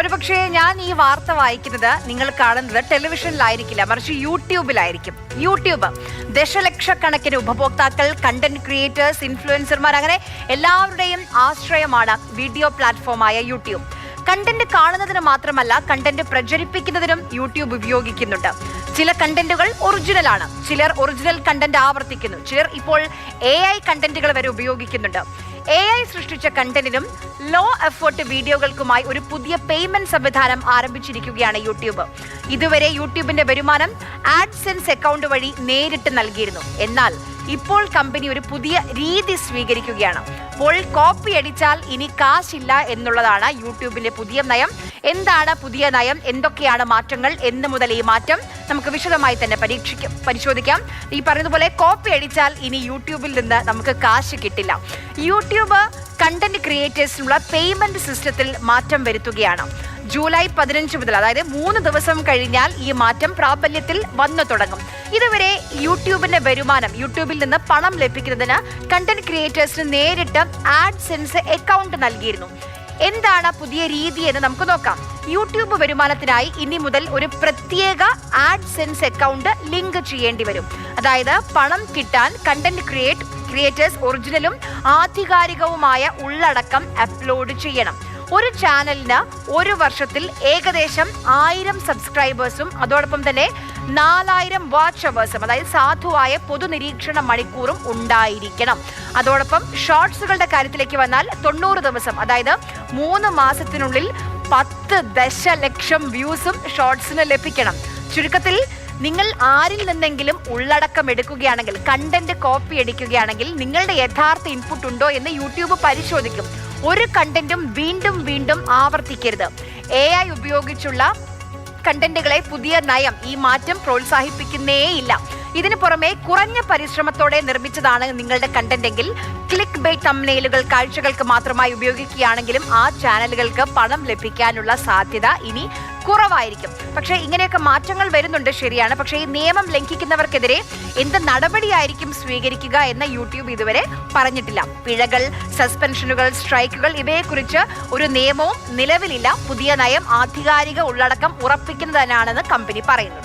ഒരുപക്ഷെ ഞാൻ ഈ വാർത്ത വായിക്കുന്നത് നിങ്ങൾ കാണുന്നത് ടെലിവിഷനിലായിരിക്കില്ല, മറിച്ച് യൂട്യൂബിലായിരിക്കും. യൂട്യൂബ് ദശലക്ഷക്കണക്കിന് ഉപഭോക്താക്കൾ, കണ്ടന്റ് ക്രിയേറ്റേഴ്സ്, ഇൻഫ്ലുവൻസർമാർ, അങ്ങനെ എല്ലാവരുടെയും ആശ്രയമാണ് വീഡിയോ പ്ലാറ്റ്ഫോമായ യൂട്യൂബ്. കണ്ടന്റ് കാണുന്നതിന് മാത്രമല്ല, കണ്ടന്റ് പ്രചരിപ്പിക്കുന്നതിനും യൂട്യൂബ് ഉപയോഗിക്കുന്നുണ്ട്. ചില കണ്ടന്റുകൾ ഒറിജിനലാണ്, ചിലർ ഒറിജിനൽ കണ്ടന്റ് ആവർത്തിക്കുന്നു, ചിലർ ഇപ്പോൾ AI കണ്ടന്റുകൾ വരെ ഉപയോഗിക്കുന്നുണ്ട്. AI സൃഷ്ടിച്ച കണ്ടന്റിനും ലോ എഫേർട്ട് വീഡിയോകൾക്കുമായി ഒരു പുതിയ പേയ്മെന്റ് സംവിധാനം ആരംഭിച്ചിരിക്കുകയാണ് യൂട്യൂബ്. ഇതുവരെ യൂട്യൂബിന്റെ വരുമാനം ആഡ്സെൻസ് അക്കൗണ്ട് വഴി നേരിട്ട് നൽകിയിരുന്നു. എന്നാൽ ഇപ്പോൾ കമ്പനി ഒരു പുതിയ രീതി സ്വീകരിക്കുകയാണ്. അപ്പോൾ കോപ്പി അടിച്ചാൽ ഇനി കാശില്ല എന്നുള്ളതാണ് യൂട്യൂബിന്റെ പുതിയ നയം. എന്താണ് പുതിയ നയം, എന്തൊക്കെയാണ് മാറ്റങ്ങൾ, എന്ന് മുതൽ ഈ മാറ്റം നമുക്ക് വിശദമായി തന്നെ പരിശോധിക്കാം. ഈ പറയുന്നതുപോലെ കോപ്പി അടിച്ചാൽ ഇനി യൂട്യൂബിൽ നിന്ന് നമുക്ക് കാശ് കിട്ടില്ല. യൂട്യൂബ് കണ്ടന്റ് ക്രിയേറ്റേഴ്സിനുള്ള പേയ്മെന്റ് സിസ്റ്റത്തിൽ മാറ്റം വരുത്തുകയാണ്. ജൂലൈ 15 മുതൽ, അതായത് 3 ദിവസം കഴിഞ്ഞാൽ ഈ മാറ്റം പ്രാബല്യത്തിൽ വന്നു തുടങ്ങും. ഇതുവരെ യൂട്യൂബിന്റെ വരുമാനം, യൂട്യൂബിൽ നിന്ന് പണം ലഭിക്കുന്നതിന് കണ്ടന്റ് ക്രിയേറ്റേഴ്സിന് നേരിട്ട് ആഡ്സെൻസ് അക്കൗണ്ട് നൽകിയിരുന്നു. എന്താണ് പുതിയ രീതി എന്ന് നമുക്ക് നോക്കാം. യൂട്യൂബ് വരുമാനത്തിനായി ഇനി മുതൽ ഒരു പ്രത്യേക ആഡ്സെൻസ് അക്കൗണ്ട് ലിങ്ക് ചെയ്യേണ്ടി വരും. അതായത് പണം കിട്ടാൻ കണ്ടന്റ് ക്രിയേറ്റേഴ്സ് ഒറിജിനലും ആധികാരികവുമായ ഉള്ളടക്കം അപ്ലോഡ് ചെയ്യണം. ഒരു ചാനലിന് ഒരു വർഷത്തിൽ ഏകദേശം 1000 സബ്സ്ക്രൈബേഴ്സും അതോടൊപ്പം തന്നെ 4000 വാച്ച് അവേഴ്സും, അതായത് സാധുവായ പൊതുനിരീക്ഷണ മണിക്കൂറും ഉണ്ടായിരിക്കണം. അതോടൊപ്പം ഷോർട്സുകളുടെ കാര്യത്തിലേക്ക് വന്നാൽ 90 ദിവസം, അതായത് 3 മാസത്തിനുള്ളിൽ 10 ദശലക്ഷം വ്യൂസും ഷോർട്സിന് ലഭിക്കണം. ചുരുക്കത്തിൽ നിങ്ങൾ ആരിൽ നിന്നെങ്കിലും ഉള്ളടക്കം എടുക്കുകയാണെങ്കിൽ, കണ്ടന്റ് കോപ്പി അടിക്കുകയാണെങ്കിൽ നിങ്ങളുടെ യഥാർത്ഥ ഇൻപുട്ട് ഉണ്ടോ എന്ന് യൂട്യൂബ് പരിശോധിക്കും. ഒരു കണ്ടന്റും വീണ്ടും വീണ്ടും ആവർത്തിക്കരുത്. AI ഉപയോഗിച്ചുള്ള കണ്ടന്റുകളെ പുതിയ നയം ഈ മാറ്റം പ്രോത്സാഹിപ്പിക്കുന്നേയില്ല. ഇതിനു പുറമെ കുറഞ്ഞ പരിശ്രമത്തോടെ നിർമ്മിച്ചതാണ് നിങ്ങളുടെ കണ്ടന്റ് എങ്കിൽ ക്ലിക്ക് ബൈറ്റ് തംബ്നെയിലുകൾ കാഴ്ചകൾക്ക് മാത്രമായി ഉപയോഗിക്കുകയാണെങ്കിലും ആ ചാനലുകൾക്ക് പണം ലഭിക്കാനുള്ള സാധ്യത ഇനി കുറവായിരിക്കും. പക്ഷേ ഇങ്ങനെയൊക്കെ മാറ്റങ്ങൾ വരുന്നുണ്ട്, ശരിയാണ്. പക്ഷേ ഈ നിയമം ലംഘിക്കുന്നവർക്കെതിരെ എന്ത് നടപടിയായിരിക്കും സ്വീകരിക്കുക എന്ന് യൂട്യൂബ് ഇതുവരെ പറഞ്ഞിട്ടില്ല. പിഴകൾ, സസ്പെൻഷനുകൾ, സ്ട്രൈക്കുകൾ ഇവയെക്കുറിച്ച് ഒരു നിയമവും നിലവിലില്ല. പുതിയ നയം ആധികാരിക ഉള്ളടക്കം ഉറപ്പിക്കുന്നതിനാണെന്ന് കമ്പനി പറയുന്നു.